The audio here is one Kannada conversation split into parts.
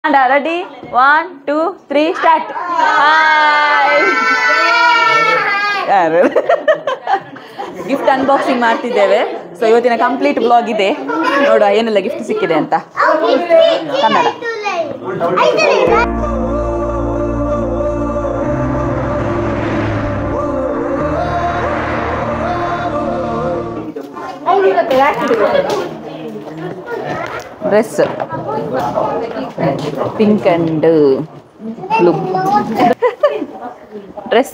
And ready? 1, 2, 3, start. Hi. Gift unboxing ಮಾಡ್ತಿದ್ದೇವೆ. ಸೊ ಇವತ್ತಿನ ಕಂಪ್ಲೀಟ್ ಬ್ಲಾಗ್ ಇದೆ. ನೋಡುವ ಏನೆಲ್ಲ ಗಿಫ್ಟ್ ಸಿಕ್ಕಿದೆ ಅಂತ. Kannada. Dress pink and blue dress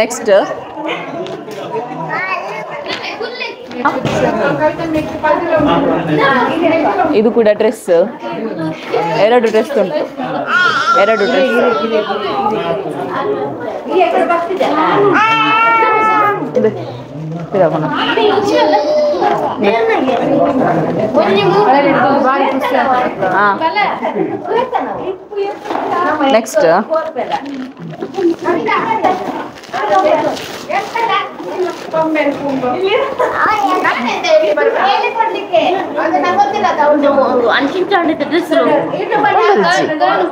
next ಇದು ಕೂಡ ಡ್ರೆಸ್ ಎರಡು ಡ್ರೆಸ್ ಉಂಟು ಎರಡು ಡ್ರೆಸ್ ನೆಕ್ಸ್ಟ್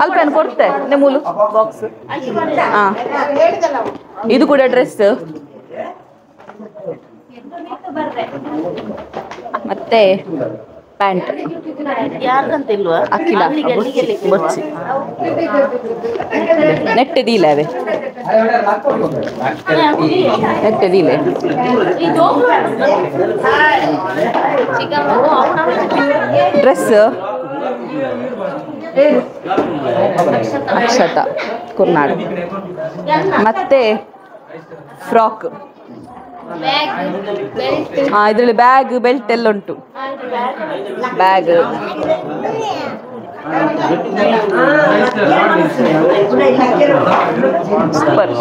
ಅಲ್ಪ ಏನು ಕೊಡ್ತೆ ಮೂಲು ಬಾಕ್ಸ್. ಇದು ಕೂಡ ಡ್ರೆಸ್ ಮತ್ತೆ ಪ್ಯಾಂಟ್ ಅಕ್ಕಿಲ ಬೊಚ್ಚಿ ನೆಟ್ಟದಿಲ್ಲ ಅವೇ ನೆಟ್ಟದಿಲ್ಲ ಡ್ರೆಸ್ ಅಕ್ಷತಾ ಕುರ್ನಾಡು ಮತ್ತೆ ಫ್ರಾಕ್ ಇದರಲ್ಲಿ ಬ್ಯಾಗ್ ಬೆಲ್ಟ್ ಎಲ್ಲ ಉಂಟು. Bag super.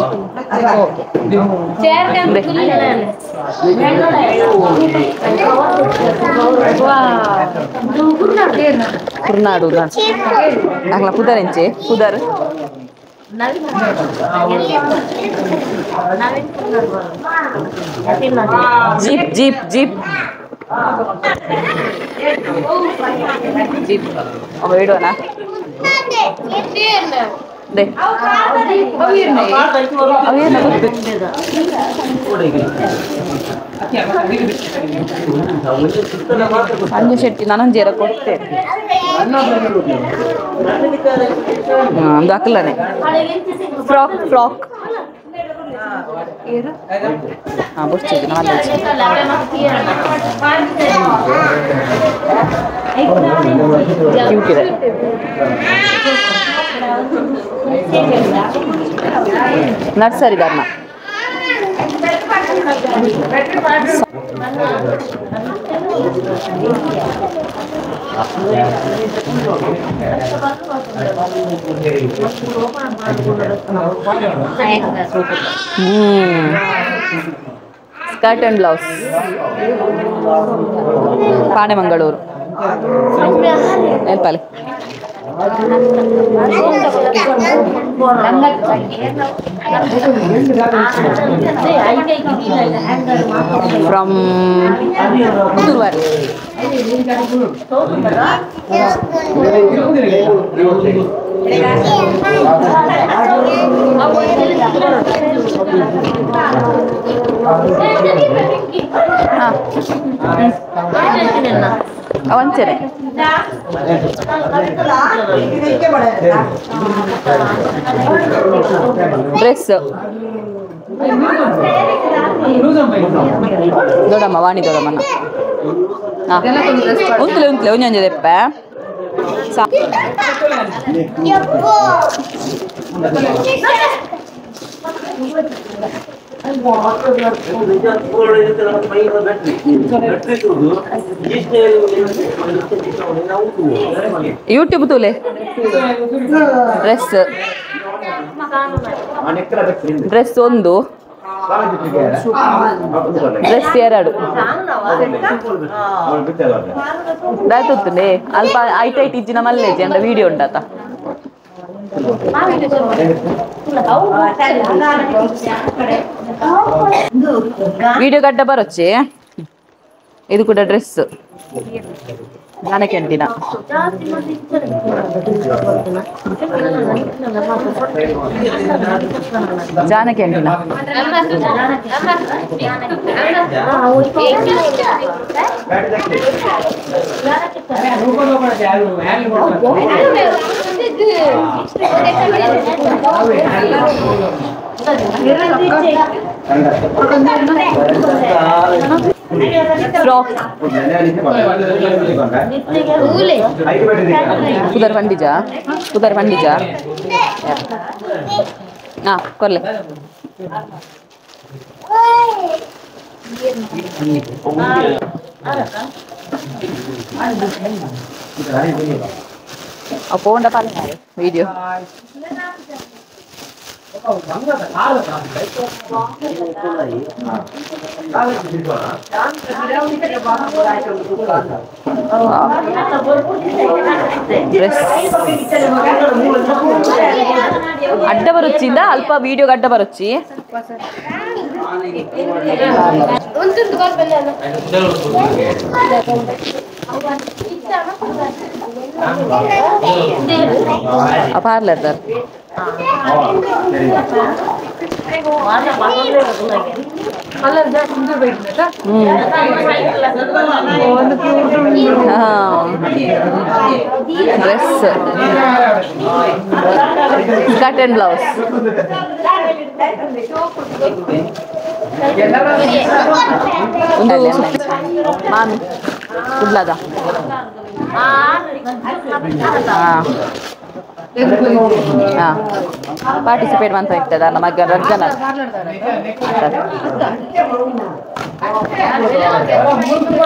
ಕುರ್ನಾಡು ಆಗ್ಲ ಕುದರೆಂಚೆ ಕುದರ್ ಜೀಪ್ ಜೀಪ್ ಜೀಪ್ ಜೀಪ್ ಅವ ಇಡೋಣ ಅಂಜು ಶೆಟ್ಟಿ ನಾನೊಂದು ಜೇರ ಕೊಡ್ತೇನೆ ಒಂದು ಹಾಕಲನೆ ಫ್ರಾಕ್ ಫ್ರಾಕ್ ಬುರ್ಚಿಗೆ ಕ್ಯೂಟ್ ಇದೆ. ನರ್ಸರಿ ಬರ್ನ ಸ್ಕರ್ಟ್ ಅಂಡ್ ಬ್ಲೌಸ್ ಪಾಣೆಮಂಗಳೂರು ನೆನಪಲ್ಲಿ ಫ್ರಮ್ ಪುತ್ತೂರು. ಅವಂಚನೆ ಡ್ರೆಸ್ ದೊಡ್ಡಮ್ಮ ವಾಣಿ ದೊಡ್ಡಮ್ಮನ ಉಂತಲೆ ಉಂತಲೆ ಒಂಜೊಂಜೆ ದೆಪ್ಪ ಯೂಟ್ಯೂಬ್ ತೂಲೆ ಡ್ರೆಸ್ ಡ್ರೆಸ್ ಒಂದು ಡ್ರೆಸ್ ಎರಡು ದಾಯ್ತುತ್ತುಂಡೆ ಅಲ್ಪ ಐಟ್ ಇಜ್ಜಿನ ಮಲ್ಲೇಜಿ ಅಂದ ವಿಡಿಯೋ ಉಂಟಾತ వీడియో గడ్డ బరొచ్చి ఇది కూడా డ్రెస్ జానకి అంటిన జానకి అంటిన फ्रॉक उधर बंडी जा हाँ कर ले अब फोन डपा वीडियो अड्ड बरुच्चिंदा अल्प वीडियो अड्ड बरुच्ची parlour sir dress skirt and blouse मामी कुड्लादा पार्टिसिपेट ಮಾಡ್ತಾ ಇರ್ತದ ನಮಗೆ ರಜ್ಜನ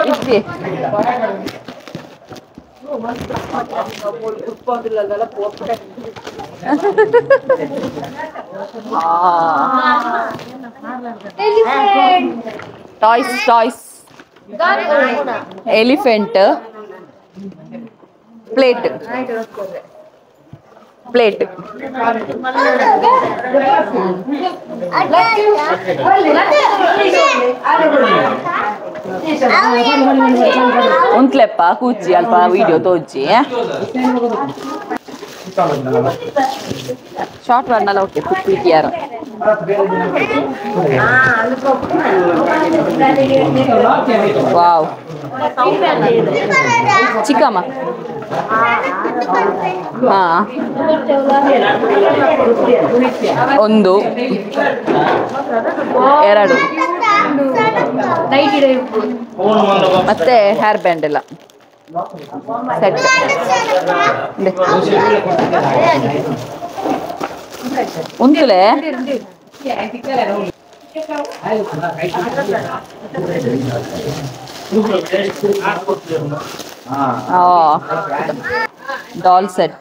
ಇಸ್ತಿ ಟಾಯ್ಸ್ ಎಲಿಫೆಂಟ್ प्लेट उंट्लेप्पा कूची अल्प वीडियो तोज्जी ಶಾರ್ಟ್ ವರ್ನಲ್ಲ ಓಕೆ ಕುಕ್ಕಿಯಾರ ವಾವ್ ಚಿಕ್ಕಮ್ಮ ಹಾ ಒಂದು ಎರಡು ಮತ್ತೆ ಹೇರ್ ಬ್ಯಾಂಡ್ ಎಲ್ಲ सेट उंतुले डॉल सेट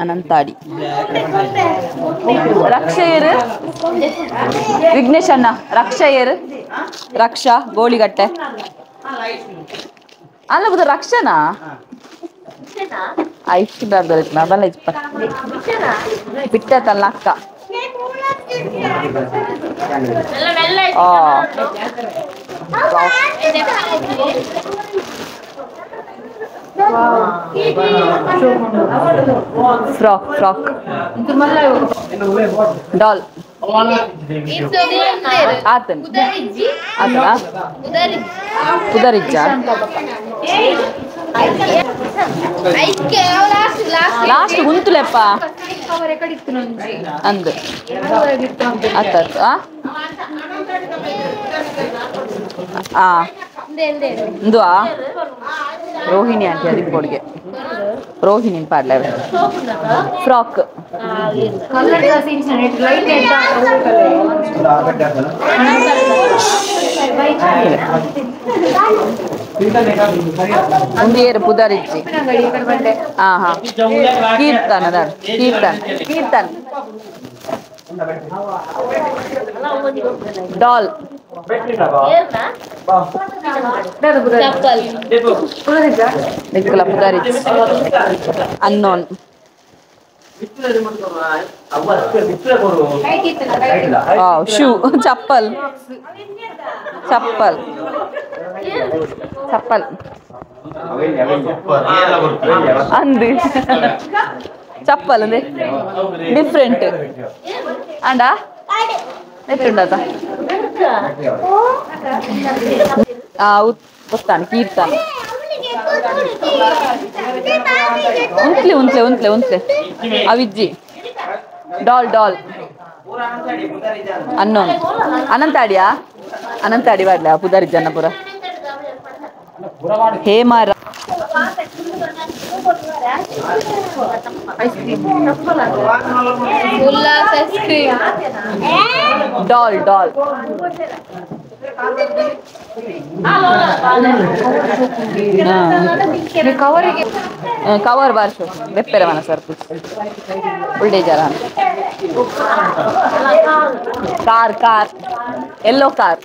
अनंताड़ी रक्षयेर विघ्नेश अन्ना रक्षयेर रक्षा गोलिगट्टे अल्ल बुद रक्षना इष्ट बाबा बल्ल बिट्ट तल्ल अक्क फ्रॉक डॉल आतन उदरिज्जा लास्ट उंतुलेप्प अंद अत्त इंदुआ रोहिणी आंटी अदी कोडिगे रोहिणी पाडले फ्रॉक उंदियेर पुदरिच्ची हाँ कीर्तन doll Nicola Pudaric. Unknown. Wow, shoe, chappal. Chappal. Chappal. Andi. Chappal ande. Different. Anda? Different ata. Uttan, Kirtan. Untle. Avijji. Doll. Unknown. Anantadiya? Anantadi varla, Pudari Jannapura. Hemara. Ice cream. Ullas ice cream. Doll. Cover barsho. Reppere mana sarpu. Ulde jaran. Car. Yellow car.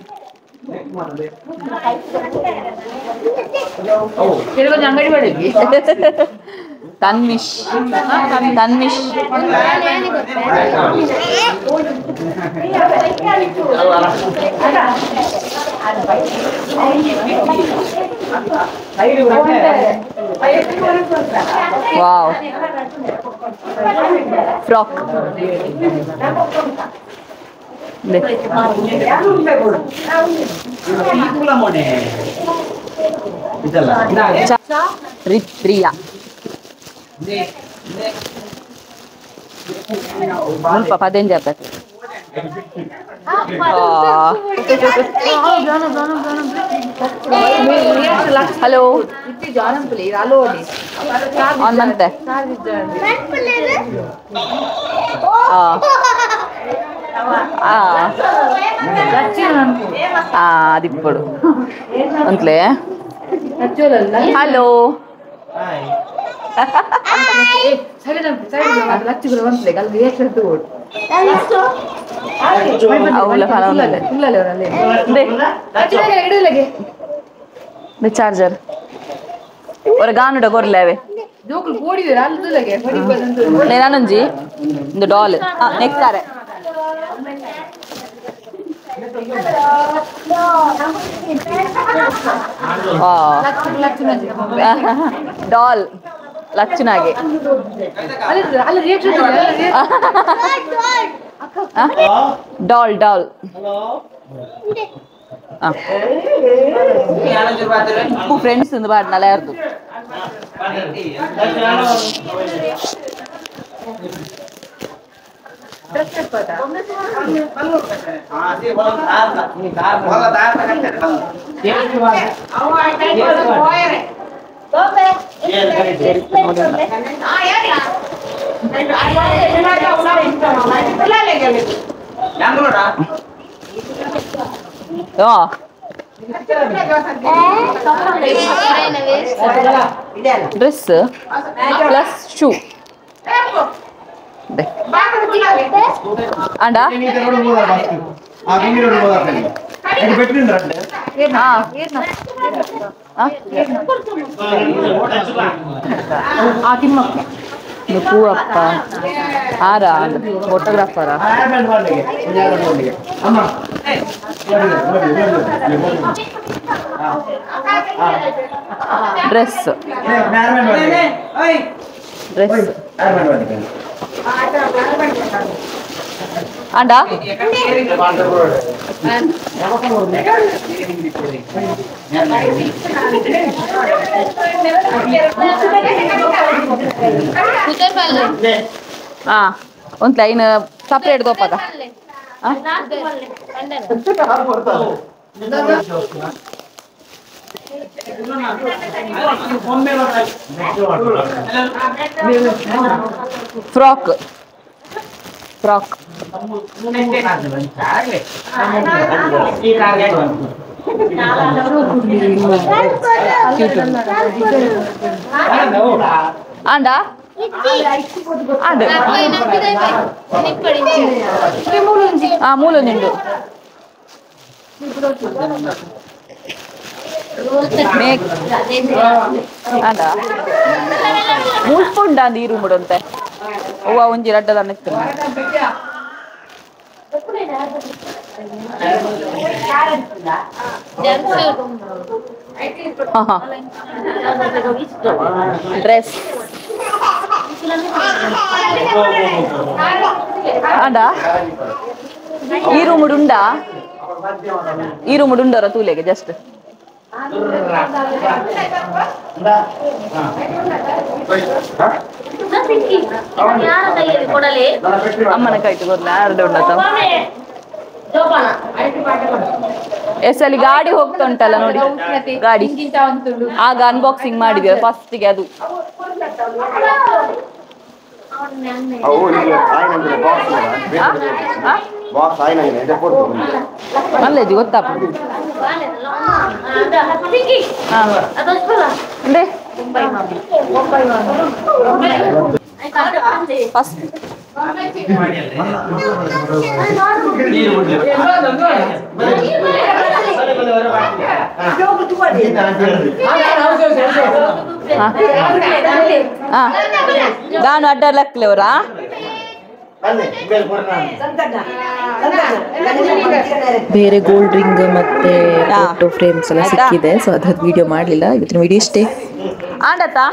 Tanvish. Wow. Frock. Ritriya. Mulpa paden jabat. Hello. On mante. Adippodu. Antle. Hello. The charger. Or a gun to go leve. Nenanji, the doll. Next car. Doll. Lachinage. Doll. Friends in the bad Nalardu. Dress plus shoe. Anda? Nuku appa. Ara, photographer. Dress. Anda? One line separate go paga. Frock. Anda? Mulundu. ಅದ ಮುಳ್ಪುಂಡ ಅಂದ ಈ ರೂಮ್ ಅಂತೆ ಅವ್ವ ಒಂಜಿ ರಡ್ಡದ ಅನ್ನಿಸ್ತು ಡ್ರೆಸ್ ಅದ ಈ ರೂಮ್ ಉಂಡಾ ಈ ರೂಮ್ ಉಂಡರ ತೂಲೆಗೆ ಜಸ್ಟ್ ಅಮ್ಮನ ಕೈಟ್ ಗೊಲ್ಲ ಯಾರ್ದು ಉಂಡತ ಎಸ್ಸಲ್ಲಿ ಗಾಡಿ ಹೋಗ್ತಾ ಉಂಟಲ್ಲ ನೋಡಿ ಗಾಡಿ ಆಗ ಅನ್ಬಾಕ್ಸಿಂಗ್ ಮಾಡಿದ್ವಿ ಫಸ್ಟಿಗೆ ಅದು ಅಲ್ಲೇ ಗೊತ್ತಾಪ ಫಸ್ಟ್ ಗಾನು ಅಡ್ಡರ್ಲಕ್ಲವರಾ ಬೇರೆ ಗೋಲ್ಡ್ ರಿಂಗ್ ಮತ್ತೆ ಫೋಟೋ ಫ್ರೇಮ್ಸ್ ಎಲ್ಲ ಸಿಕ್ಕಿದೆ. ಸೊ ಅದ್ರ ವಿಡಿಯೋ ಮಾಡಲಿಲ್ಲ. ಇವತ್ತಿನ ವಿಡಿಯೋ ಇಷ್ಟೇ. ಆಂಡತಾ